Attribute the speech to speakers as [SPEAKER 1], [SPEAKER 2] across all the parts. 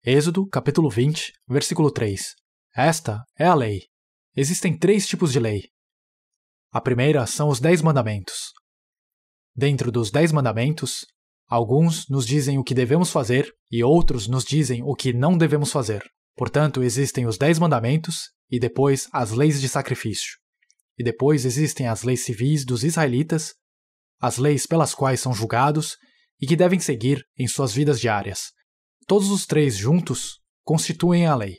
[SPEAKER 1] Êxodo, capítulo 20, versículo 3. Esta é a lei. Existem 3 tipos de lei. A primeira são os 10 mandamentos. Dentro dos 10 mandamentos, alguns nos dizem o que devemos fazer e outros nos dizem o que não devemos fazer. Portanto, existem os 10 mandamentos e depois as leis de sacrifício. E depois existem as leis civis dos israelitas, as leis pelas quais são julgados e que devem seguir em suas vidas diárias. Todos os 3 juntos constituem a lei.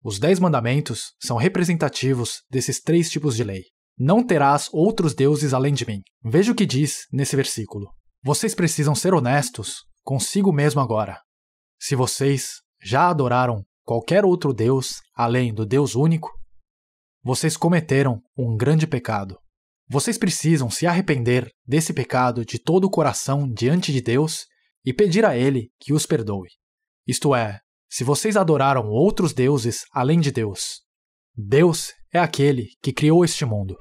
[SPEAKER 1] Os 10 mandamentos são representativos desses 3 tipos de lei. Não terás outros deuses além de mim. Veja o que diz nesse versículo. Vocês precisam ser honestos consigo mesmo agora. Se vocês já adoraram qualquer outro Deus além do Deus único, vocês cometeram um grande pecado. Vocês precisam se arrepender desse pecado de todo o coração diante de Deus e pedir a Ele que os perdoe. Isto é, se vocês adoraram outros deuses além de Deus, Deus é aquele que criou este mundo.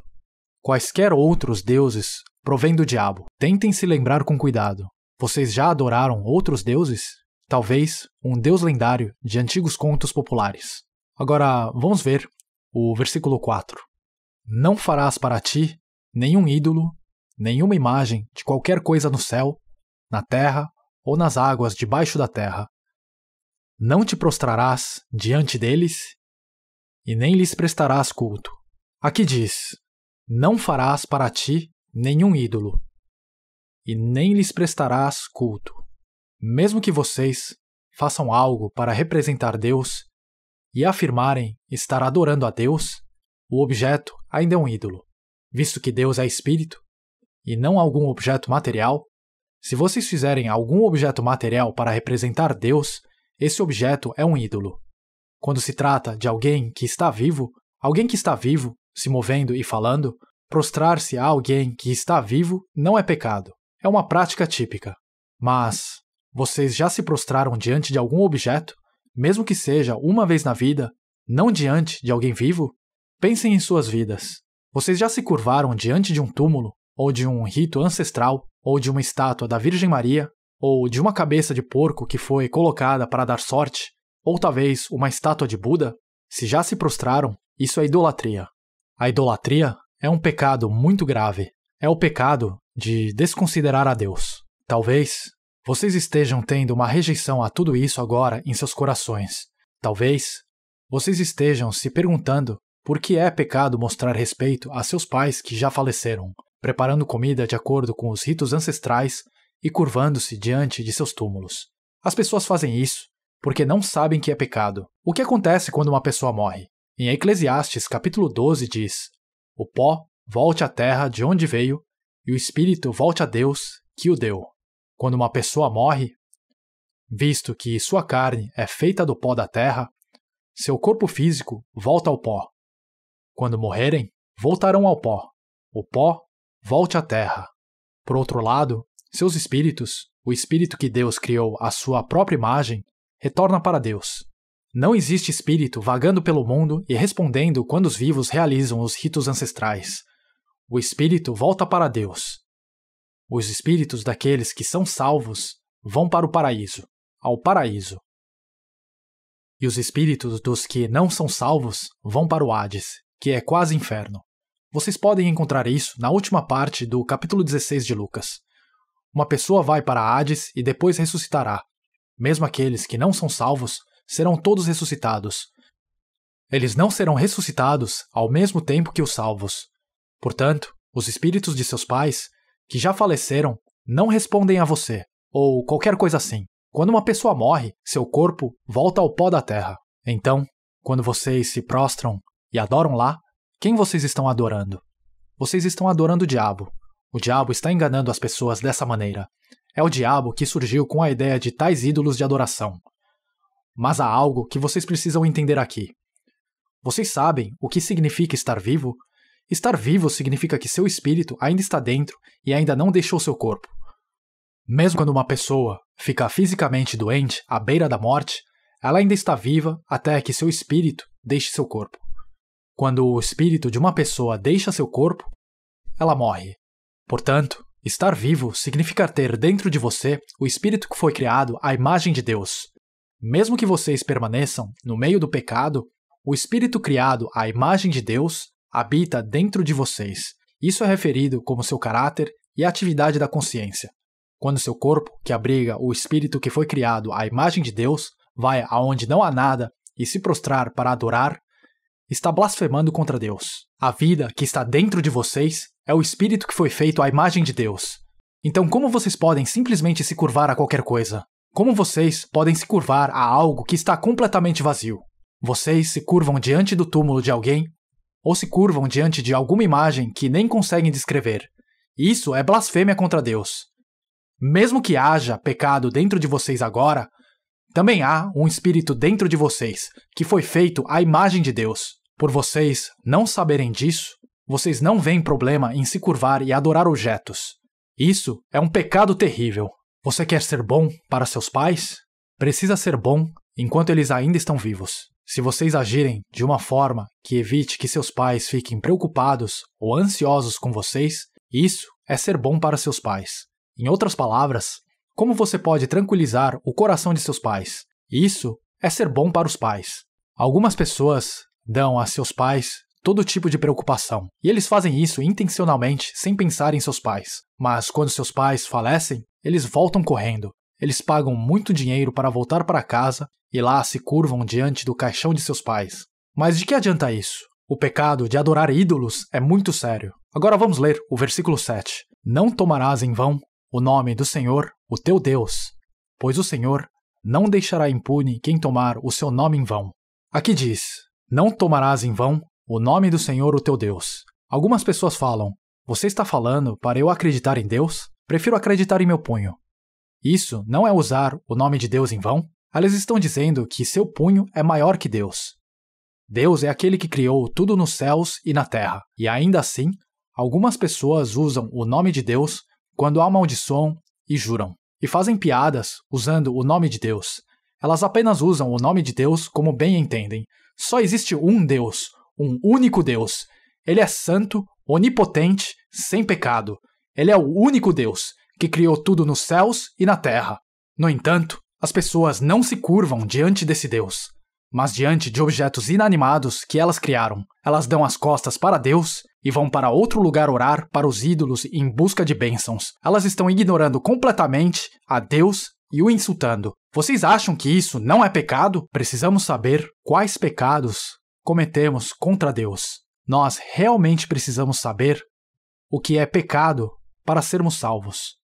[SPEAKER 1] Quaisquer outros deuses provêm do diabo. Tentem se lembrar com cuidado. Vocês já adoraram outros deuses? Talvez um deus lendário de antigos contos populares. Agora, vamos ver o versículo 4. Não farás para ti nenhum ídolo, nenhuma imagem de qualquer coisa no céu, na terra ou nas águas debaixo da terra. Não te prostrarás diante deles e nem lhes prestarás culto. Aqui diz: não farás para ti nenhum ídolo e nem lhes prestarás culto. Mesmo que vocês façam algo para representar Deus e afirmarem estar adorando a Deus, o objeto ainda é um ídolo. Visto que Deus é espírito e não algum objeto material, se vocês fizerem algum objeto material para representar Deus, esse objeto é um ídolo. Quando se trata de alguém que está vivo se movendo e falando, prostrar-se a alguém que está vivo não é pecado. É uma prática típica. Mas vocês já se prostraram diante de algum objeto, mesmo que seja uma vez na vida, não diante de alguém vivo? Pensem em suas vidas. Vocês já se curvaram diante de um túmulo, ou de um rito ancestral, ou de uma estátua da Virgem Maria, ou de uma cabeça de porco que foi colocada para dar sorte, ou talvez uma estátua de Buda? Se já se prostraram, isso é idolatria. A idolatria é um pecado muito grave. É o pecado de desconsiderar a Deus. Talvez vocês estejam tendo uma rejeição a tudo isso agora em seus corações. Talvez vocês estejam se perguntando por que é pecado mostrar respeito a seus pais que já faleceram, preparando comida de acordo com os ritos ancestrais e curvando-se diante de seus túmulos. As pessoas fazem isso porque não sabem que é pecado. O que acontece quando uma pessoa morre? Em Eclesiastes, capítulo 12, diz: o pó volte à terra de onde veio, e o espírito volte a Deus que o deu. Quando uma pessoa morre, visto que sua carne é feita do pó da terra, seu corpo físico volta ao pó. Quando morrerem, voltarão ao pó. O pó volte à terra. Por outro lado, seus espíritos, o espírito que Deus criou à sua própria imagem, retorna para Deus. Não existe espírito vagando pelo mundo e respondendo quando os vivos realizam os ritos ancestrais. O espírito volta para Deus. Os espíritos daqueles que são salvos vão para o paraíso, ao paraíso. E os espíritos dos que não são salvos vão para o Hades, que é quase inferno. Vocês podem encontrar isso na última parte do capítulo 16 de Lucas. Uma pessoa vai para Hades e depois ressuscitará. Mesmo aqueles que não são salvos serão todos ressuscitados. Eles não serão ressuscitados ao mesmo tempo que os salvos. Portanto, os espíritos de seus pais, que já faleceram, não respondem a você, ou qualquer coisa assim. Quando uma pessoa morre, seu corpo volta ao pó da terra. Então, quando vocês se prostram e adoram lá, quem vocês estão adorando? Vocês estão adorando o diabo. O diabo está enganando as pessoas dessa maneira. É o diabo que surgiu com a ideia de tais ídolos de adoração. Mas há algo que vocês precisam entender aqui. Vocês sabem o que significa estar vivo? Estar vivo significa que seu espírito ainda está dentro e ainda não deixou seu corpo. Mesmo quando uma pessoa fica fisicamente doente, à beira da morte, ela ainda está viva até que seu espírito deixe seu corpo. Quando o espírito de uma pessoa deixa seu corpo, ela morre. Portanto, estar vivo significa ter dentro de você o espírito que foi criado à imagem de Deus. Mesmo que vocês permaneçam no meio do pecado, o Espírito criado à imagem de Deus habita dentro de vocês. Isso é referido como seu caráter e a atividade da consciência. Quando seu corpo, que abriga o Espírito que foi criado à imagem de Deus, vai aonde não há nada e se prostrar para adorar, está blasfemando contra Deus. A vida que está dentro de vocês é o Espírito que foi feito à imagem de Deus. Então, como vocês podem simplesmente se curvar a qualquer coisa? Como vocês podem se curvar a algo que está completamente vazio? Vocês se curvam diante do túmulo de alguém ou se curvam diante de alguma imagem que nem conseguem descrever. Isso é blasfêmia contra Deus. Mesmo que haja pecado dentro de vocês agora, também há um espírito dentro de vocês que foi feito à imagem de Deus. Por vocês não saberem disso, vocês não veem problema em se curvar e adorar objetos. Isso é um pecado terrível. Você quer ser bom para seus pais? Precisa ser bom enquanto eles ainda estão vivos. Se vocês agirem de uma forma que evite que seus pais fiquem preocupados ou ansiosos com vocês, isso é ser bom para seus pais. Em outras palavras, como você pode tranquilizar o coração de seus pais? Isso é ser bom para os pais. Algumas pessoas dão a seus pais todo tipo de preocupação, e eles fazem isso intencionalmente sem pensar em seus pais. Mas quando seus pais falecem, eles voltam correndo. Eles pagam muito dinheiro para voltar para casa e lá se curvam diante do caixão de seus pais. Mas de que adianta isso? O pecado de adorar ídolos é muito sério. Agora vamos ler o versículo 7. Não tomarás em vão o nome do Senhor, o teu Deus, pois o Senhor não deixará impune quem tomar o seu nome em vão. Aqui diz, não tomarás em vão o nome do Senhor, o teu Deus. Algumas pessoas falam, você está falando para eu acreditar em Deus? Prefiro acreditar em meu punho. Isso não é usar o nome de Deus em vão? Eles estão dizendo que seu punho é maior que Deus. Deus é aquele que criou tudo nos céus e na terra, e ainda assim, algumas pessoas usam o nome de Deus quando amaldiçoam e juram, e fazem piadas usando o nome de Deus. Elas apenas usam o nome de Deus como bem entendem. Só existe um Deus, um único Deus. Ele é santo, onipotente, sem pecado. Ele é o único Deus que criou tudo nos céus e na terra. No entanto, as pessoas não se curvam diante desse Deus, mas diante de objetos inanimados que elas criaram. Elas dão as costas para Deus e vão para outro lugar orar para os ídolos em busca de bênçãos. Elas estão ignorando completamente a Deus e o insultando. Vocês acham que isso não é pecado? Precisamos saber quais pecados cometemos contra Deus. Nós realmente precisamos saber o que é pecado para sermos salvos.